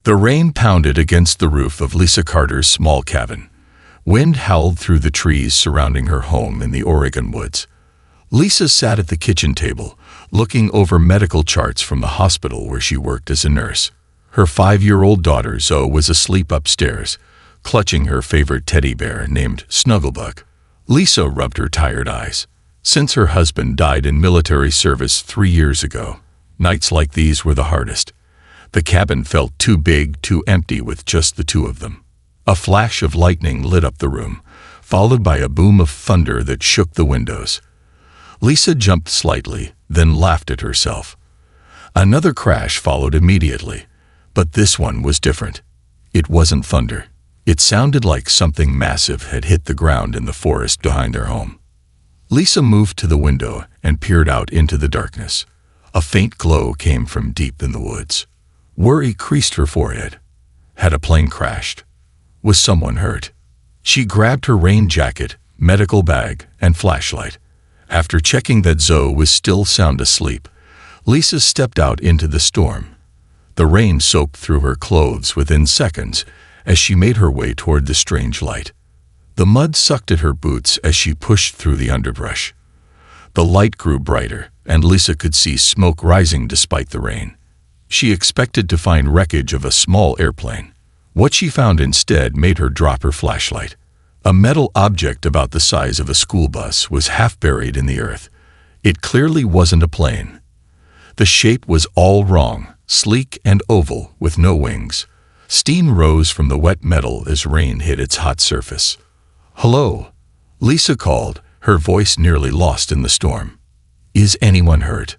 The rain pounded against the roof of Lisa Carter's small cabin. Wind howled through the trees surrounding her home in the Oregon woods. Lisa sat at the kitchen table, looking over medical charts from the hospital where she worked as a nurse. Her 5-year-old daughter, Zoe, was asleep upstairs, clutching her favorite teddy bear named Snugglebug. Lisa rubbed her tired eyes. Since her husband died in military service 3 years ago, nights like these were the hardest. The cabin felt too big, too empty with just the two of them. A flash of lightning lit up the room, followed by a boom of thunder that shook the windows. Lisa jumped slightly, then laughed at herself. Another crash followed immediately, but this one was different. It wasn't thunder. It sounded like something massive had hit the ground in the forest behind their home. Lisa moved to the window and peered out into the darkness. A faint glow came from deep in the woods. Worry creased her forehead. Had a plane crashed? Was someone hurt? She grabbed her rain jacket, medical bag, and flashlight. After checking that Zoe was still sound asleep, Lisa stepped out into the storm. The rain soaked through her clothes within seconds as she made her way toward the strange light. The mud sucked at her boots as she pushed through the underbrush. The light grew brighter, and Lisa could see smoke rising despite the rain. She expected to find wreckage of a small airplane. What she found instead made her drop her flashlight. A metal object about the size of a school bus was half buried in the earth. It clearly wasn't a plane. The shape was all wrong, sleek and oval with no wings. Steam rose from the wet metal as rain hit its hot surface. "Hello," Lisa called, her voice nearly lost in the storm. "Is anyone hurt?"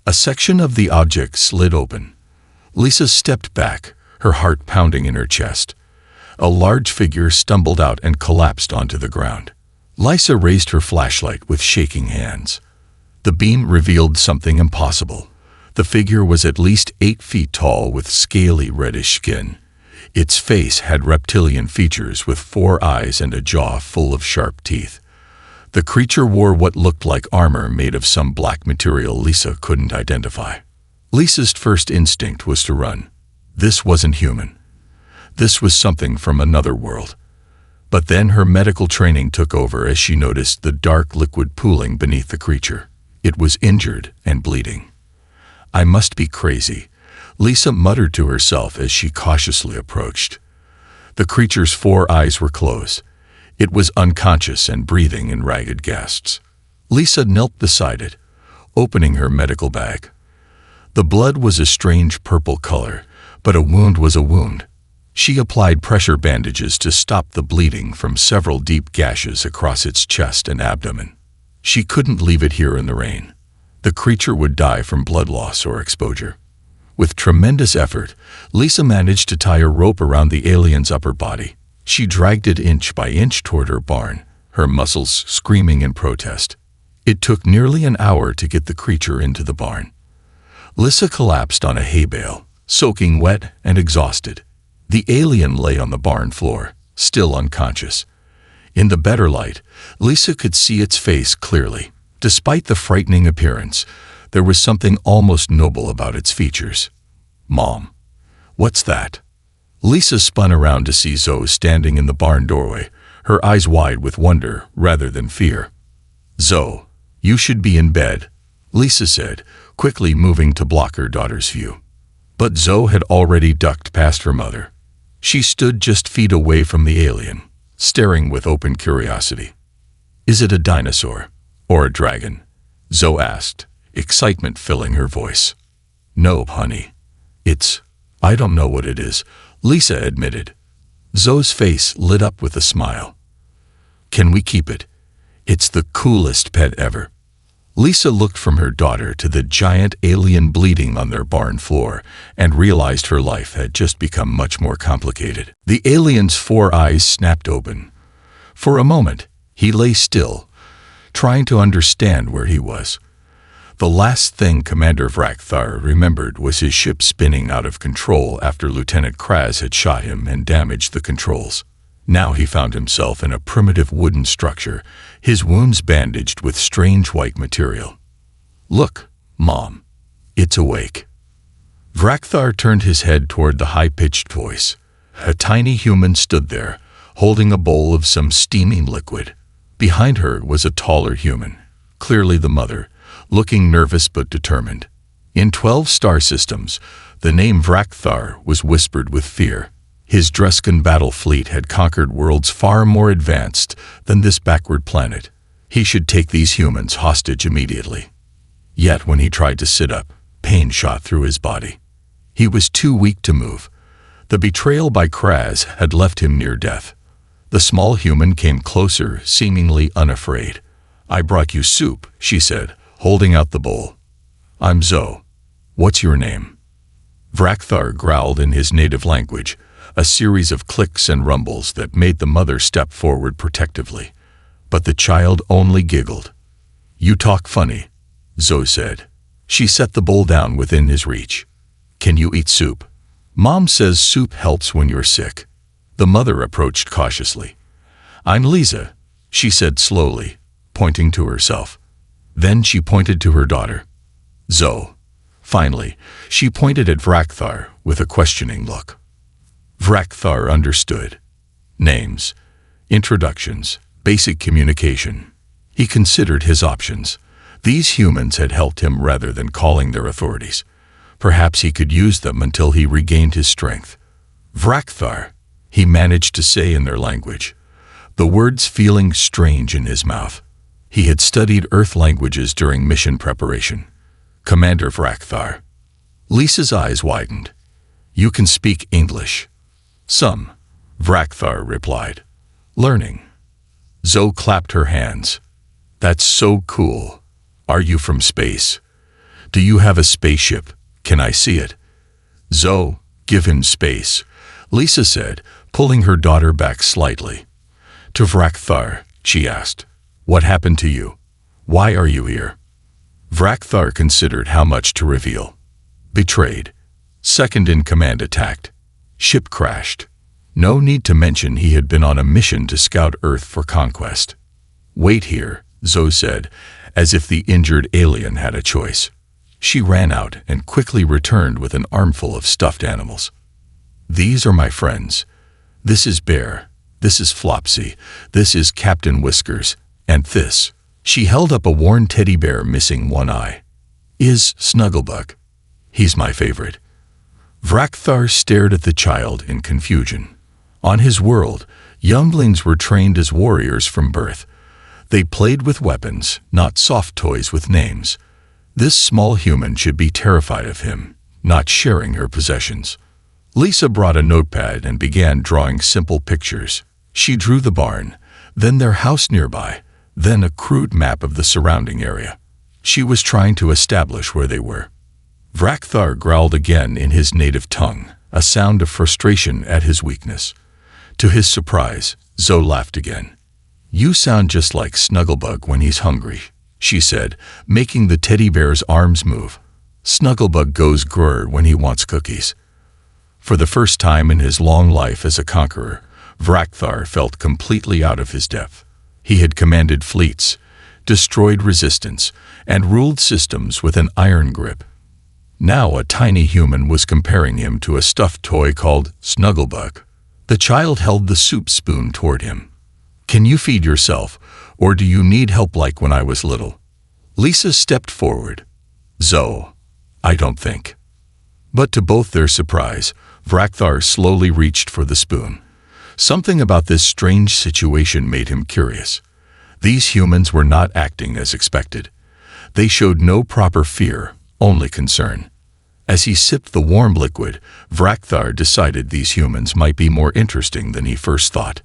A section of the object slid open. Lisa stepped back, her heart pounding in her chest. A large figure stumbled out and collapsed onto the ground. Lisa raised her flashlight with shaking hands. The beam revealed something impossible. The figure was at least 8 feet tall with scaly reddish skin. Its face had reptilian features with 4 eyes and a jaw full of sharp teeth. The creature wore what looked like armor made of some black material Lisa couldn't identify. Lisa's first instinct was to run. This wasn't human. This was something from another world. But then her medical training took over as she noticed the dark liquid pooling beneath the creature. It was injured and bleeding. "I must be crazy," Lisa muttered to herself as she cautiously approached. The creature's 4 eyes were closed. It was unconscious and breathing in ragged gasps. Lisa knelt beside it, opening her medical bag. The blood was a strange purple color, but a wound was a wound. She applied pressure bandages to stop the bleeding from several deep gashes across its chest and abdomen. She couldn't leave it here in the rain. The creature would die from blood loss or exposure. With tremendous effort, Lisa managed to tie a rope around the alien's upper body. She dragged it inch by inch toward her barn, her muscles screaming in protest. It took nearly an hour to get the creature into the barn. Lisa collapsed on a hay bale, soaking wet and exhausted. The alien lay on the barn floor, still unconscious. In the better light, Lisa could see its face clearly. Despite the frightening appearance, there was something almost noble about its features. "Mom, what's that?" Lisa spun around to see Zoe standing in the barn doorway, her eyes wide with wonder rather than fear. "Zoe, you should be in bed," Lisa said, quickly moving to block her daughter's view. But Zoe had already ducked past her mother. She stood just feet away from the alien, staring with open curiosity. "Is it a dinosaur? Or a dragon?" Zoe asked, excitement filling her voice. "No, honey. I don't know what it is," Lisa admitted. Zoe's face lit up with a smile. "Can we keep it? It's the coolest pet ever." Lisa looked from her daughter to the giant alien bleeding on their barn floor and realized her life had just become much more complicated. The alien's 4 eyes snapped open. For a moment, he lay still, trying to understand where he was. The last thing Commander Vrakthar remembered was his ship spinning out of control after Lieutenant Kraz had shot him and damaged the controls. Now he found himself in a primitive wooden structure, his wounds bandaged with strange white material. "Look, Mom. It's awake." Vrakthar turned his head toward the high-pitched voice. A tiny human stood there, holding a bowl of some steaming liquid. Behind her was a taller human, clearly the mother, looking nervous but determined. In 12 star systems, the name Vrakthar was whispered with fear. His Dreskan battle fleet had conquered worlds far more advanced than this backward planet. He should take these humans hostage immediately. Yet when he tried to sit up, pain shot through his body. He was too weak to move. The betrayal by Kraz had left him near death. The small human came closer, seemingly unafraid. "I brought you soup," she said, holding out the bowl. "I'm Zo. What's your name?" Vrakthar growled in his native language, a series of clicks and rumbles that made the mother step forward protectively. But the child only giggled. "You talk funny," Zo said. She set the bowl down within his reach. "Can you eat soup? Mom says soup helps when you're sick." The mother approached cautiously. "I'm Lisa," she said slowly, pointing to herself. Then she pointed to her daughter. "Zo." Finally, she pointed at Vrakthar with a questioning look. Vrakthar understood. Names, introductions, basic communication. He considered his options. These humans had helped him rather than calling their authorities. Perhaps he could use them until he regained his strength. Vrakthar, he managed to say in their language, the words feeling strange in his mouth. He had studied Earth languages during mission preparation. "Commander Vrakthar." Lisa's eyes widened. "You can speak English." "Some," Vrakthar replied. "Learning." Zo clapped her hands. "That's so cool. Are you from space? Do you have a spaceship? Can I see it?" "Zo, give him space," Lisa said, pulling her daughter back slightly. To Vrakthar, she asked, "What happened to you? Why are you here?" Vrakthar considered how much to reveal. Betrayed. Second in command attacked. Ship crashed. No need to mention he had been on a mission to scout Earth for conquest. "Wait here," Zo said, as if the injured alien had a choice. She ran out and quickly returned with an armful of stuffed animals. "These are my friends. This is Bear. This is Flopsy. This is Captain Whiskers. And this," she held up a worn teddy bear missing one eye, "is Snugglebug. He's my favorite." Vrakthar stared at the child in confusion. On his world, younglings were trained as warriors from birth. They played with weapons, not soft toys with names. This small human should be terrified of him, not sharing her possessions. Lisa brought a notepad and began drawing simple pictures. She drew the barn, then their house nearby, then a crude map of the surrounding area. She was trying to establish where they were. Vrakthar growled again in his native tongue, a sound of frustration at his weakness. To his surprise, Zo laughed again. "You sound just like Snugglebug when he's hungry," she said, making the teddy bear's arms move. "Snugglebug goes grrr when he wants cookies." For the first time in his long life as a conqueror, Vrakthar felt completely out of his depth. He had commanded fleets, destroyed resistance, and ruled systems with an iron grip. Now a tiny human was comparing him to a stuffed toy called Snugglebug. The child held the soup spoon toward him. "Can you feed yourself, or do you need help like when I was little?" Lisa stepped forward. "Zo, I don't think." But to both their surprise, Vrakthar slowly reached for the spoon. Something about this strange situation made him curious. These humans were not acting as expected. They showed no proper fear, only concern. As he sipped the warm liquid, Vrakthar decided these humans might be more interesting than he first thought.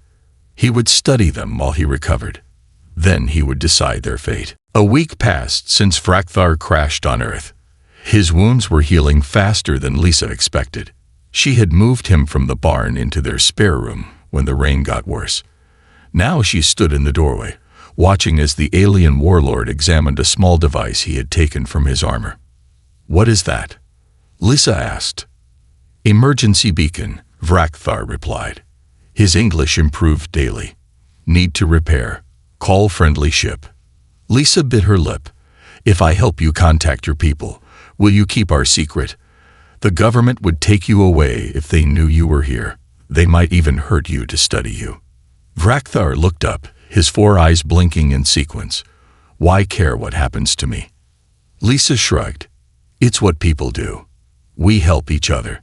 He would study them while he recovered. Then he would decide their fate. A week passed since Vrakthar crashed on Earth. His wounds were healing faster than Lisa expected. She had moved him from the barn into their spare room when the rain got worse. Now she stood in the doorway, watching as the alien warlord examined a small device he had taken from his armor. "What is that?" Lisa asked. "Emergency beacon," Vrakthar replied. His English improved daily. "Need to repair. Call friendly ship." Lisa bit her lip. "If I help you contact your people, will you keep our secret?" The government would take you away if they knew you were here. They might even hurt you to study you. Vrakthar looked up, his 4 eyes blinking in sequence. Why care what happens to me? Lisa shrugged. It's what people do. We help each other.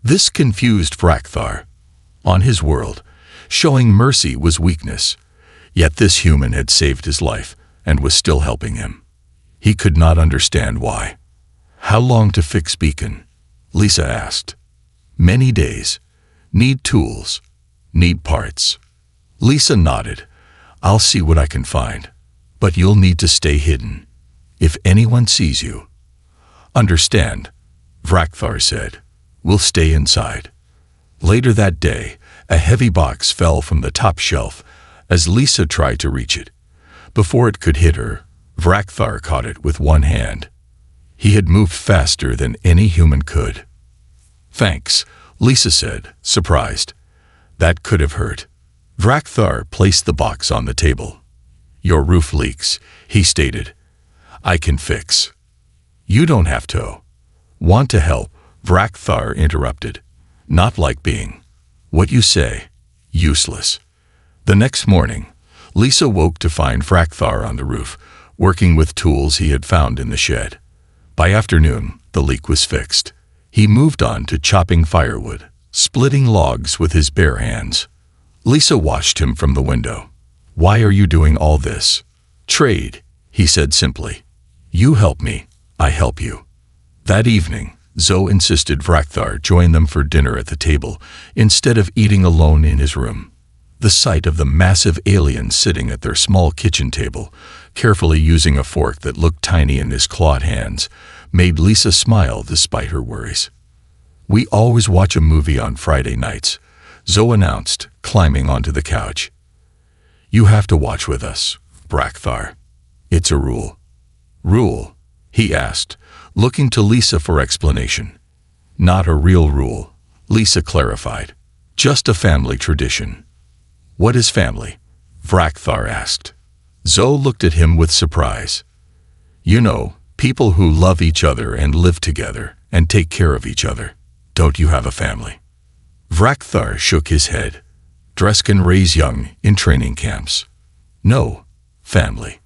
This confused Vrakthar. On his world, showing mercy was weakness. Yet this human had saved his life and was still helping him. He could not understand why. How long to fix beacon? Lisa asked. Many days. Need tools. Need parts. Lisa nodded. I'll see what I can find. But you'll need to stay hidden. If anyone sees you. Understand, Vrakthar said. We'll stay inside. Later that day, a heavy box fell from the top shelf as Lisa tried to reach it. Before it could hit her, Vrakthar caught it with one hand. He had moved faster than any human could. Thanks, Lisa said, surprised. That could have hurt. Vrakthar placed the box on the table. Your roof leaks, he stated. I can fix. You don't have to. Want to help? Vrakthar interrupted. Not like being. What you say. Useless. The next morning, Lisa woke to find Vrakthar on the roof, working with tools he had found in the shed. By afternoon, the leak was fixed. He moved on to chopping firewood, splitting logs with his bare hands. Lisa watched him from the window. Why are you doing all this? Trade, he said simply. You help me, I help you. That evening, Zoe insisted Vrakthar join them for dinner at the table instead of eating alone in his room. The sight of the massive alien sitting at their small kitchen table, carefully using a fork that looked tiny in his clawed hands, made Lisa smile despite her worries. We always watch a movie on Friday nights, Zoe announced, climbing onto the couch. You have to watch with us, Vrakthar. It's a rule. Rule? He asked, looking to Lisa for explanation. Not a real rule, Lisa clarified. Just a family tradition. What is family? Vrakthar asked. Zoe looked at him with surprise. You know, people who love each other and live together and take care of each other. Don't you have a family? Vrakthar shook his head. Dreskin raise young in training camps. No, family.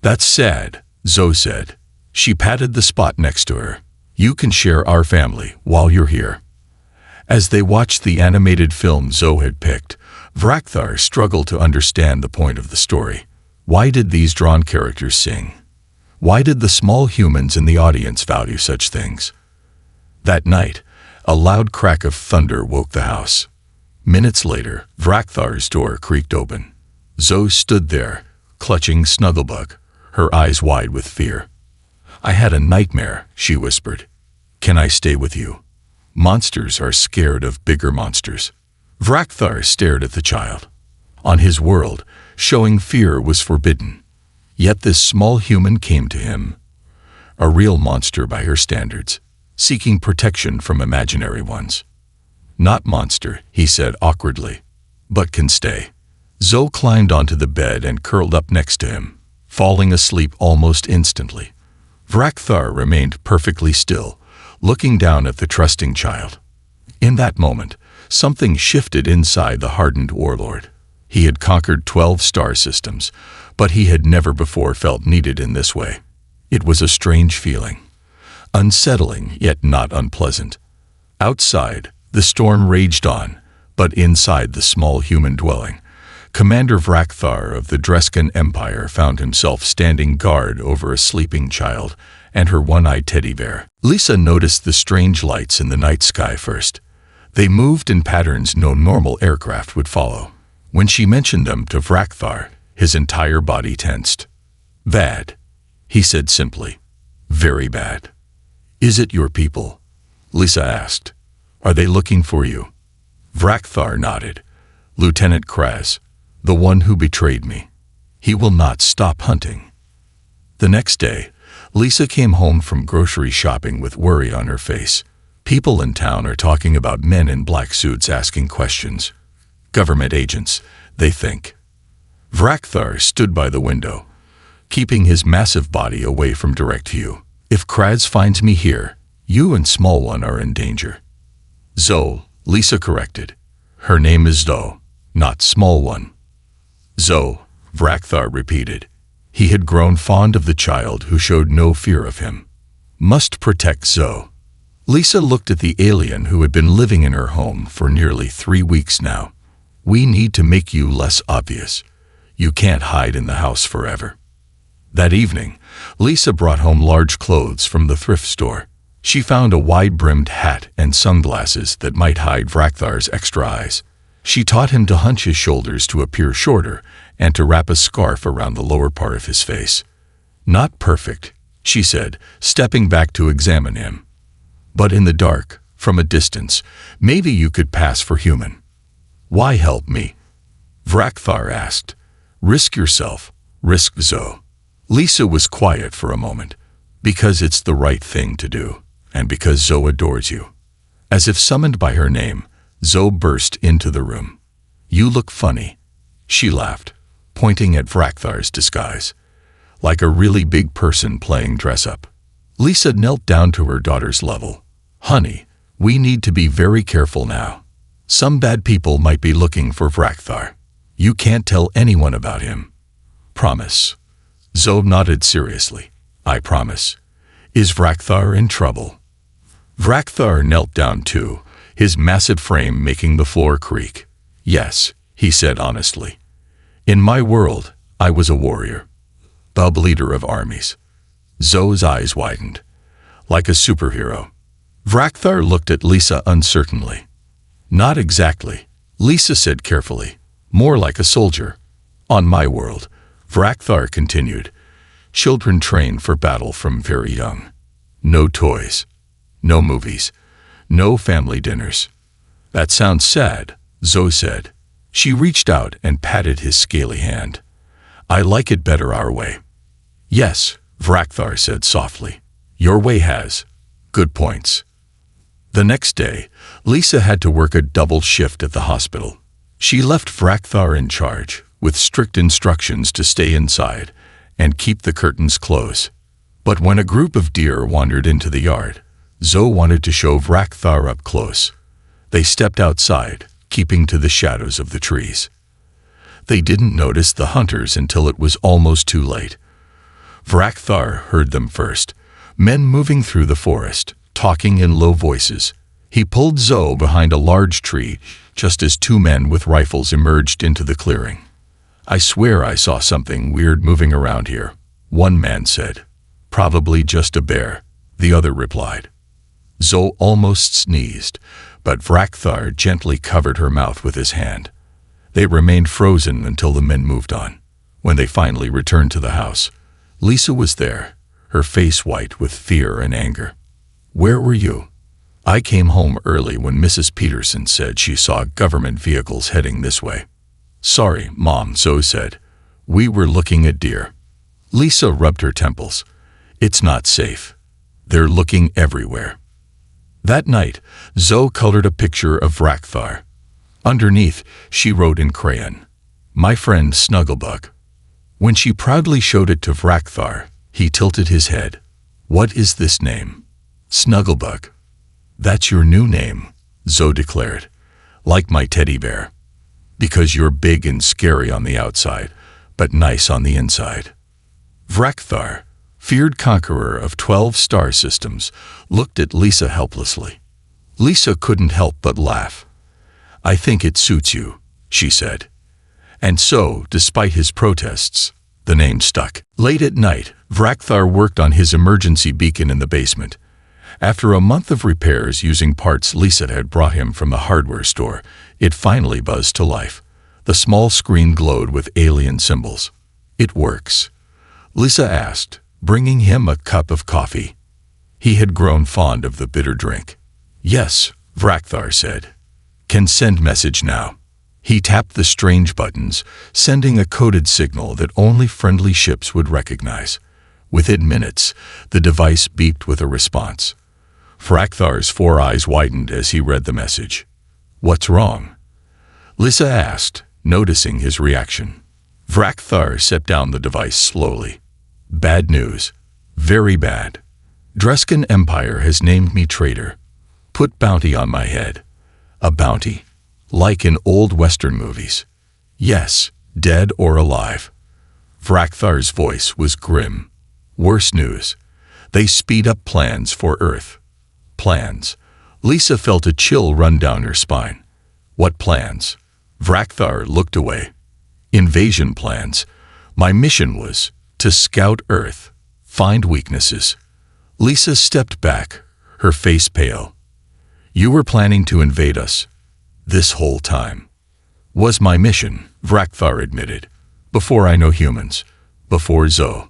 That's sad, Zoe said. She patted the spot next to her. You can share our family while you're here. As they watched the animated film Zoe had picked, Vrakthar struggled to understand the point of the story. Why did these drawn characters sing? Why did the small humans in the audience value such things? That night, a loud crack of thunder woke the house. Minutes later, Vrakthar's door creaked open. Zoe stood there, clutching Snugglebug, her eyes wide with fear. I had a nightmare, she whispered. Can I stay with you? Monsters are scared of bigger monsters. Vrakthar stared at the child. On his world, showing fear was forbidden. Yet this small human came to him. A real monster by her standards, seeking protection from imaginary ones. Not monster, he said awkwardly, but can stay. Zoe climbed onto the bed and curled up next to him, falling asleep almost instantly. Vrakthar remained perfectly still, looking down at the trusting child. In that moment, something shifted inside the hardened warlord. He had conquered 12 star systems, but he had never before felt needed in this way. It was a strange feeling. Unsettling, yet not unpleasant. Outside, the storm raged on, but inside the small human dwelling, Commander Vrakthar of the Dreskin Empire found himself standing guard over a sleeping child and her one-eyed teddy bear. Lisa noticed the strange lights in the night sky first. They moved in patterns no normal aircraft would follow. When she mentioned them to Vrakthar, his entire body tensed. Bad, he said simply. Very bad. Is it your people? Lisa asked. Are they looking for you? Vrakthar nodded. Lieutenant Kraz, the one who betrayed me. He will not stop hunting. The next day, Lisa came home from grocery shopping with worry on her face. People in town are talking about men in black suits asking questions. Government agents, they think. Vrakthar stood by the window, keeping his massive body away from direct view. If Kraz finds me here, You and Small One are in danger. Zoe, Lisa corrected. Her name is Zoe, not Small One. Zoe, Vrakthar repeated. He had grown fond of the child who showed no fear of him. Must protect Zoe. Lisa looked at the alien who had been living in her home for nearly 3 weeks now. We need to make you less obvious. You can't hide in the house forever. That evening, Lisa brought home large clothes from the thrift store. She found a wide-brimmed hat and sunglasses that might hide Vrakthar's extra eyes. She taught him to hunch his shoulders to appear shorter and to wrap a scarf around the lower part of his face. Not perfect, she said, stepping back to examine him. But in the dark, from a distance, maybe you could pass for human. Why help me? Vrakthar asked. Risk yourself, risk Zoe. Lisa was quiet for a moment. Because it's the right thing to do, and because Zoe adores you. As if summoned by her name, Zoe burst into the room. You look funny, she laughed, pointing at Vrakthar's disguise. Like a really big person playing dress-up. Lisa knelt down to her daughter's level. Honey, we need to be very careful now. Some bad people might be looking for Vrakthar. You can't tell anyone about him. Promise. Zoe nodded seriously. I promise. Is Vrakthar in trouble? Vrakthar knelt down too, his massive frame making the floor creak. Yes, he said honestly. In my world, I was a warrior. The leader of armies. Zoe's eyes widened. Like a superhero. Vrakthar looked at Lisa uncertainly. Not exactly, Lisa said carefully. More like a soldier. On my world, Vrakthar continued. Children train for battle from very young. No toys. No movies. No family dinners. That sounds sad, Zoe said. She reached out and patted his scaly hand. I like it better our way. Yes, Vrakthar said softly. Your way has good points. The next day, Lisa had to work a double shift at the hospital. She left Vrakthar in charge, with strict instructions to stay inside and keep the curtains closed. But when a group of deer wandered into the yard, Zoe wanted to show Vrakthar up close. They stepped outside, keeping to the shadows of the trees. They didn't notice the hunters until it was almost too late. Vrakthar heard them first, men moving through the forest, talking in low voices. He pulled Zoe behind a large tree, just as 2 men with rifles emerged into the clearing. I swear I saw something weird moving around here, one man said. Probably just a bear, the other replied. Zoe almost sneezed, but Vrakthar gently covered her mouth with his hand. They remained frozen until the men moved on. When they finally returned to the house, Lisa was there, her face white with fear and anger. Where were you? I came home early when Mrs. Peterson said she saw government vehicles heading this way. Sorry, Mom, Zoe said. We were looking at deer. Lisa rubbed her temples. It's not safe. They're looking everywhere. That night, Zoe colored a picture of Vrakthar. Underneath, she wrote in crayon, My friend Snugglebug. When she proudly showed it to Vrakthar, he tilted his head. What is this name? Snugglebug. That's your new name, Zoe declared. Like my teddy bear. Because you're big and scary on the outside, but nice on the inside. Vrakthar, feared conqueror of 12 star systems, looked at Lisa helplessly. Lisa couldn't help but laugh. I think it suits you, she said. And so, despite his protests, the name stuck. Late at night, Vrakthar worked on his emergency beacon in the basement. After a month of repairs using parts Lisa had brought him from the hardware store, it finally buzzed to life. The small screen glowed with alien symbols. It works, Lisa asked, bringing him a cup of coffee. He had grown fond of the bitter drink. Yes, Vrakthar said. Can send message now. He tapped the strange buttons, sending a coded signal that only friendly ships would recognize. Within minutes, the device beeped with a response. Vrakthar's 4 eyes widened as he read the message. What's wrong? Lisa asked, noticing his reaction. Vrakthar set down the device slowly. Bad news. Very bad. Dreskin Empire has named me traitor. Put bounty on my head. A bounty, like in old Western movies. Yes, dead or alive. Vrakthar's voice was grim. Worse news. They speed up plans for Earth. Plans. Lisa felt a chill run down her spine. What plans? Vrakthar looked away. Invasion plans. My mission was to scout Earth, find weaknesses. Lisa stepped back, her face pale. You were planning to invade us. This whole time. Was my mission, Vrakthar admitted. Before I know humans. Before Zoe.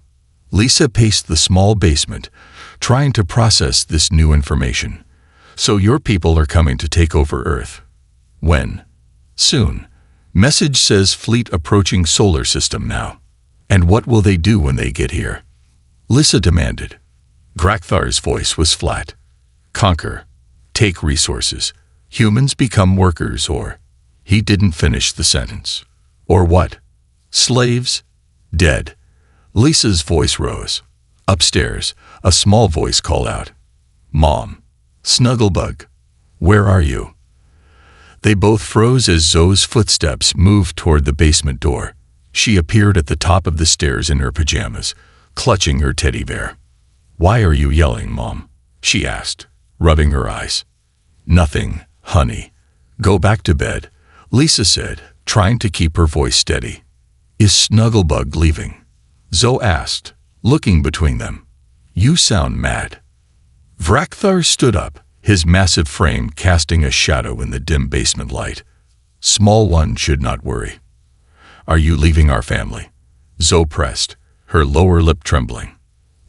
Lisa paced the small basement, trying to process this new information. So your people are coming to take over Earth. When? Soon. Message says fleet approaching solar system now. And what will they do when they get here? Lisa demanded. Vrakthar's voice was flat. Conquer. Take resources. Humans become workers or... He didn't finish the sentence. Or what? Slaves? Dead. Lisa's voice rose. Upstairs, a small voice called out. Mom. Snugglebug. Where are you? They both froze as Zoe's footsteps moved toward the basement door. She appeared at the top of the stairs in her pajamas, clutching her teddy bear. Why are you yelling, Mom? She asked, rubbing her eyes. Nothing, honey. Go back to bed, Lisa said, trying to keep her voice steady. Is Snugglebug leaving? Zoe asked, looking between them. You sound mad. Vrakthar stood up, his massive frame casting a shadow in the dim basement light. Small one should not worry. Are you leaving our family? Zoe pressed, her lower lip trembling.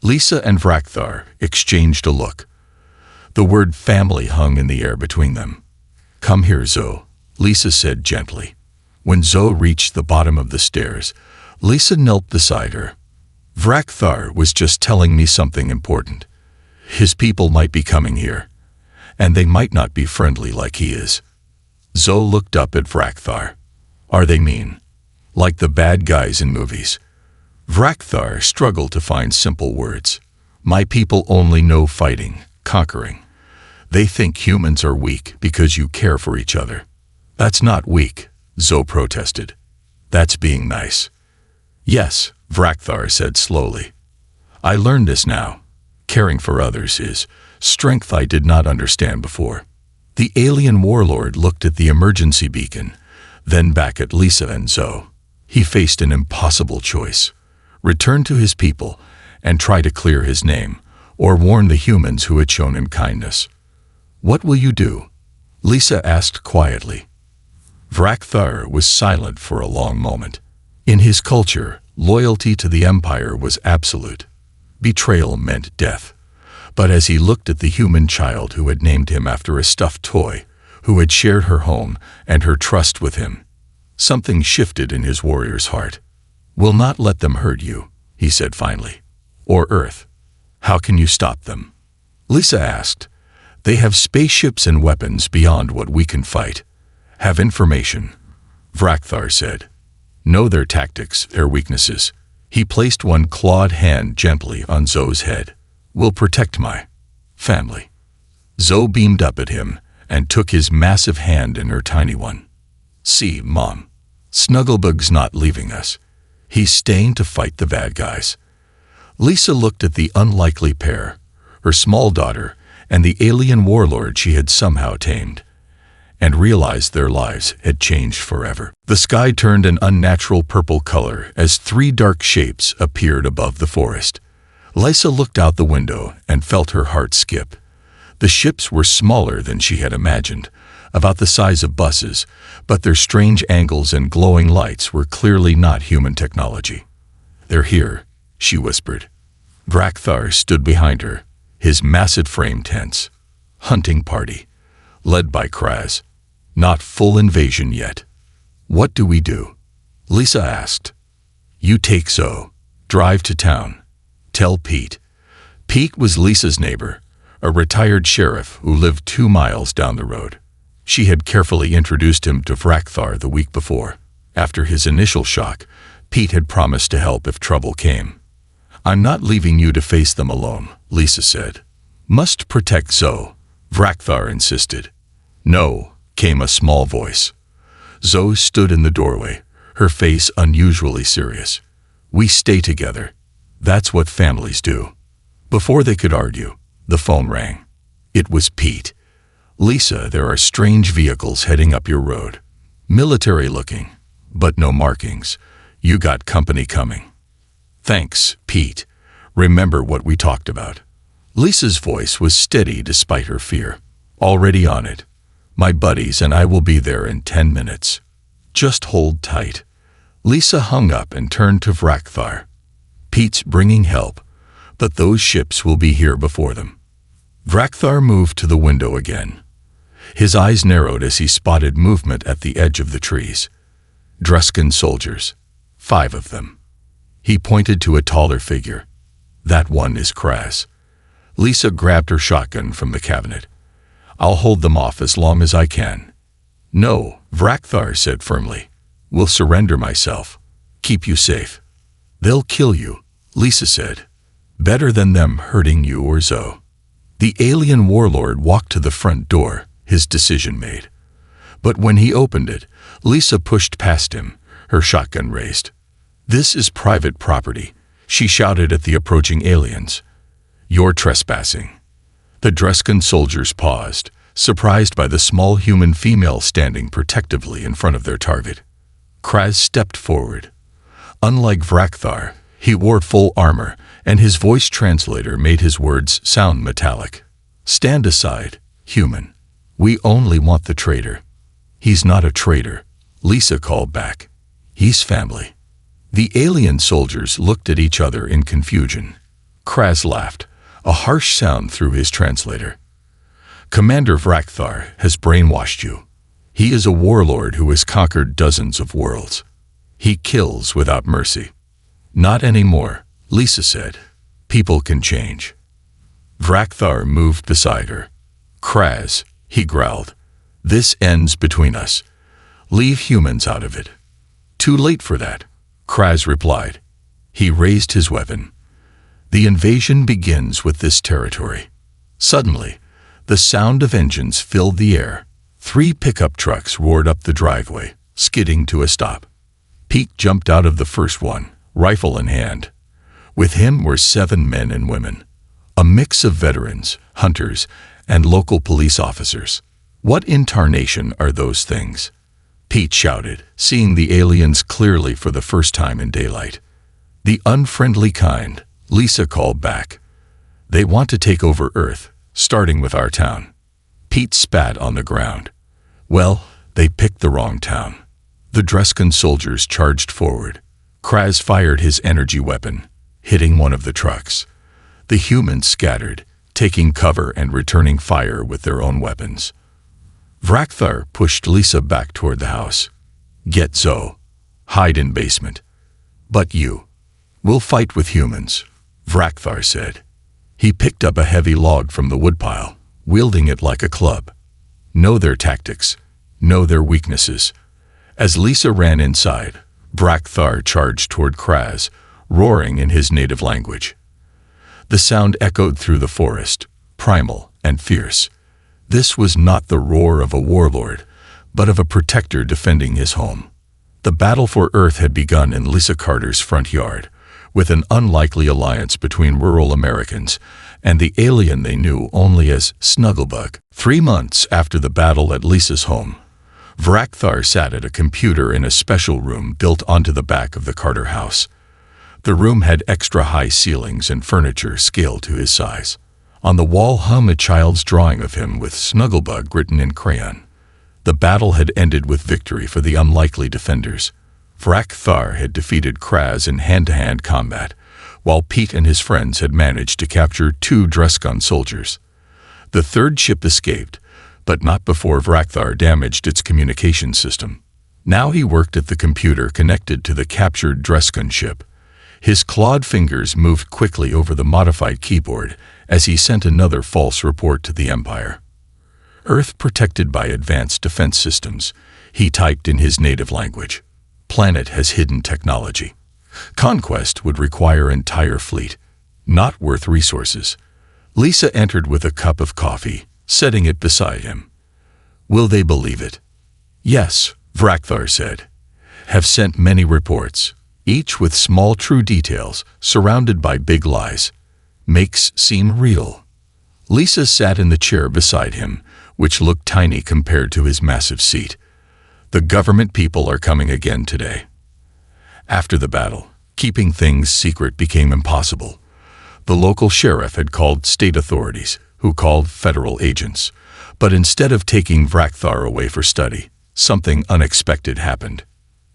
Lisa and Vrakthar exchanged a look. The word family hung in the air between them. Come here, Zoe, Lisa said gently. When Zoe reached the bottom of the stairs, Lisa knelt beside her. Vrakthar was just telling me something important. His people might be coming here, and they might not be friendly like he is. Zoe looked up at Vrakthar. Are they mean? Like the bad guys in movies? Vrakthar struggled to find simple words. My people only know fighting, conquering. They think humans are weak because you care for each other. That's not weak, Zoe protested. That's being nice. Yes, Vrakthar said slowly. I learned this now. Caring for others is strength I did not understand before. The alien warlord looked at the emergency beacon, then back at Lisa and Zoe. He faced an impossible choice. Return to his people and try to clear his name, or warn the humans who had shown him kindness. What will you do? Lisa asked quietly. Vrakthar was silent for a long moment. In his culture, loyalty to the Empire was absolute. Betrayal meant death. But as he looked at the human child who had named him after a stuffed toy, who had shared her home and her trust with him, something shifted in his warrior's heart. Will not let them hurt you, he said finally. Or Earth. How can you stop them? Lisa asked. They have spaceships and weapons beyond what we can fight. Have information, Vrakthar said. Know their tactics, their weaknesses. He placed one clawed hand gently on Zoe's head. Will protect my family. Zoe beamed up at him and took his massive hand in her tiny one. See, Mom. Snugglebug's not leaving us. He's staying to fight the bad guys. Lisa looked at the unlikely pair, her small daughter and the alien warlord she had somehow tamed, and realized their lives had changed forever. The sky turned an unnatural purple color as three dark shapes appeared above the forest. Lisa looked out the window and felt her heart skip. The ships were smaller than she had imagined, about the size of buses, but their strange angles and glowing lights were clearly not human technology. They're here, she whispered. Vrakthar stood behind her, his massive frame tense. Hunting party, led by Kraz. Not full invasion yet. What do we do? Lisa asked. You take Zoe. Drive to town. Tell Pete. Pete was Lisa's neighbor, a retired sheriff who lived 2 miles down the road. She had carefully introduced him to Vrakthar the week before. After his initial shock, Pete had promised to help if trouble came. I'm not leaving you to face them alone, Lisa said. Must protect Zoe, Vrakthar insisted. No, came a small voice. Zoe stood in the doorway, her face unusually serious. We stay together. That's what families do. Before they could argue, the phone rang. It was Pete. Lisa, there are strange vehicles heading up your road. Military looking, but no markings. You got company coming. Thanks, Pete. Remember what we talked about. Lisa's voice was steady despite her fear. Already on it. My buddies and I will be there in 10 minutes. Just hold tight. Lisa hung up and turned to Vrakthar. Pete's bringing help, but those ships will be here before them. Vrakthar moved to the window again. His eyes narrowed as he spotted movement at the edge of the trees. Druskan soldiers. 5 of them. He pointed to a taller figure. That one is Kraz. Lisa grabbed her shotgun from the cabinet. I'll hold them off as long as I can. No, Vrakthar said firmly. Will surrender myself. Keep you safe. They'll kill you, Lisa said. Better than them hurting you or Zoe. The alien warlord walked to the front door, his decision made. But when he opened it, Lisa pushed past him, her shotgun raised. This is private property, she shouted at the approaching aliens. You're trespassing. The Druskan soldiers paused, surprised by the small human female standing protectively in front of their target. Kraz stepped forward. Unlike Vrakthar, he wore full armor, and his voice translator made his words sound metallic. Stand aside, human. We only want the traitor. He's not a traitor, Lisa called back. He's family. The alien soldiers looked at each other in confusion. Kraz laughed, a harsh sound through his translator. Commander Vrakthar has brainwashed you. He is a warlord who has conquered dozens of worlds. He kills without mercy. Not anymore, Lisa said. People can change. Vrakthar moved beside her. Kraz, he growled. This ends between us. Leave humans out of it. Too late for that, Kraz replied. He raised his weapon. The invasion begins with this territory. Suddenly, the sound of engines filled the air. 3 pickup trucks roared up the driveway, skidding to a stop. Pete jumped out of the first one, rifle in hand. With him were 7 men and women, a mix of veterans, hunters, and local police officers. What incarnation are those things? Pete shouted, seeing the aliens clearly for the first time in daylight. The unfriendly kind, Lisa called back. They want to take over Earth, starting with our town. Pete spat on the ground. Well, they picked the wrong town. The Druskan soldiers charged forward. Kraz fired his energy weapon, hitting one of the trucks. The humans scattered, taking cover and returning fire with their own weapons. Vrakthar pushed Lisa back toward the house. Get Zoe. Hide in basement. But you. We'll fight with humans, Vrakthar said. He picked up a heavy log from the woodpile, wielding it like a club. Know their tactics. Know their weaknesses. As Lisa ran inside, Vrakthar charged toward Kraz, roaring in his native language. The sound echoed through the forest, primal and fierce. This was not the roar of a warlord, but of a protector defending his home. The battle for Earth had begun in Lisa Carter's front yard, with an unlikely alliance between rural Americans and the alien they knew only as Snugglebug. 3 months after the battle at Lisa's home, Vrakthar sat at a computer in a special room built onto the back of the Carter house. The room had extra high ceilings and furniture scaled to his size. On the wall hung a child's drawing of him with Snugglebug written in crayon. The battle had ended with victory for the unlikely defenders. Vrakthar had defeated Kraz in hand-to-hand combat, while Pete and his friends had managed to capture 2 Druskan soldiers. The 3rd ship escaped, but not before Vrakthar damaged its communication system. Now he worked at the computer connected to the captured Druskan ship. His clawed fingers moved quickly over the modified keyboard as he sent another false report to the Empire. Earth protected by advanced defense systems, he typed in his native language. Planet has hidden technology. Conquest would require entire fleet, not worth resources. Lisa entered with a cup of coffee, setting it beside him. Will they believe it? Yes, Vrakthar said. Have sent many reports, each with small true details, surrounded by big lies. Makes seem real. Lisa sat in the chair beside him, which looked tiny compared to his massive seat. The government people are coming again today. After the battle, keeping things secret became impossible. The local sheriff had called state authorities, who called federal agents. But instead of taking Vrakthar away for study, something unexpected happened.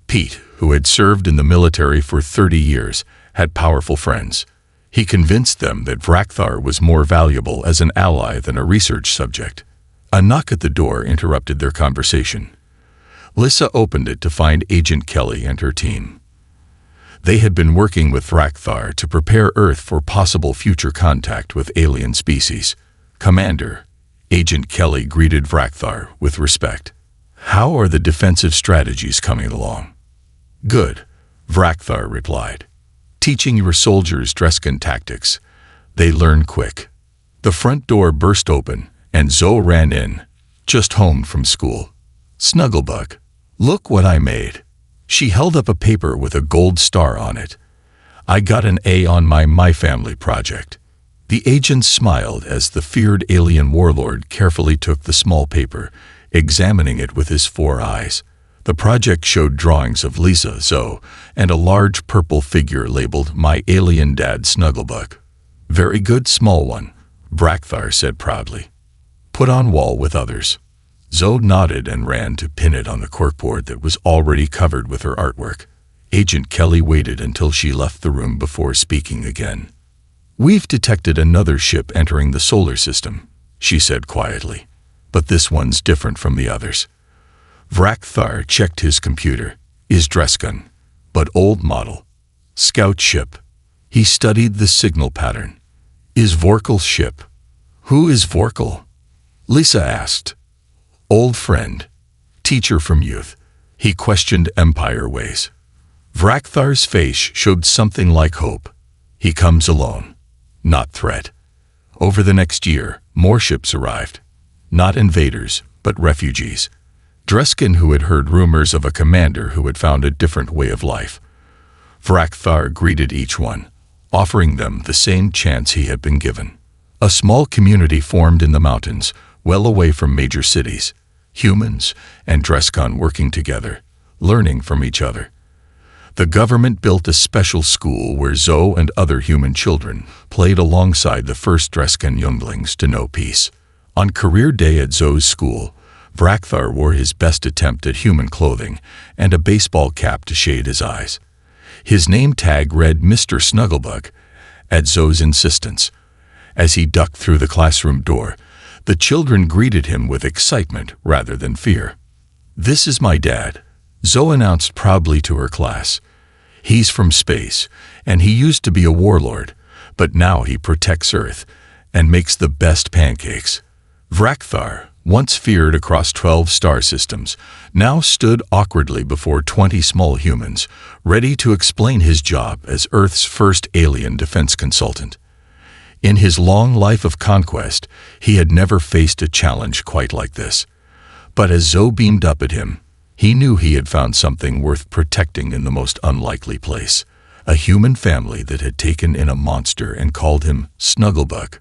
Pete, who had served in the military for 30 years, had powerful friends. He convinced them that Vrakthar was more valuable as an ally than a research subject. A knock at the door interrupted their conversation. Lisa opened it to find Agent Kelly and her team. They had been working with Vrakthar to prepare Earth for possible future contact with alien species. Commander, Agent Kelly greeted Vrakthar with respect. How are the defensive strategies coming along? Good, Vrakthar replied. Teaching your soldiers Dreskan tactics. They learn quick. The front door burst open, and Zoe ran in, just home from school. Snugglebug, look what I made. She held up a paper with a gold star on it. I got an A on my family project. The agent smiled as the feared alien warlord carefully took the small paper, examining it with his 4 eyes. The project showed drawings of Lisa, Zoe, and a large purple figure labeled My Alien Dad Snugglebug. Very good, small one, Vrakthar said proudly. Put on wall with others. Zoe nodded and ran to pin it on the corkboard that was already covered with her artwork. Agent Kelly waited until she left the room before speaking again. We've detected another ship entering the solar system, she said quietly. But this one's different from the others. Vrakthar checked his computer. Is Dreskan, but old model. Scout ship. He studied the signal pattern. Is Vorkal's ship. Who is Vorkal? Lisa asked. Old friend. Teacher from youth. He questioned Empire ways. Vrakthar's face showed something like hope. He comes alone. Not threat. Over the next year, more ships arrived. Not invaders, but refugees. Dreskan, who had heard rumors of a commander who had found a different way of life. Vrakthar greeted each one, offering them the same chance he had been given. A small community formed in the mountains, well away from major cities. Humans and Dreskan working together, learning from each other. The government built a special school where Zoe and other human children played alongside the first Dreskan younglings to know peace. On career day at Zoe's school, Vrakthar wore his best attempt at human clothing and a baseball cap to shade his eyes. His name tag read Mr. Snugglebug, at Zoe's insistence. As he ducked through the classroom door, the children greeted him with excitement rather than fear. This is my dad, Zoe announced proudly to her class. He's from space, and he used to be a warlord, but now he protects Earth and makes the best pancakes. Vrakthar, once feared across 12 star systems, now stood awkwardly before 20 small humans, ready to explain his job as Earth's first alien defense consultant. In his long life of conquest, he had never faced a challenge quite like this. But as Zoe beamed up at him, he knew he had found something worth protecting in the most unlikely place. A human family that had taken in a monster and called him Snugglebug.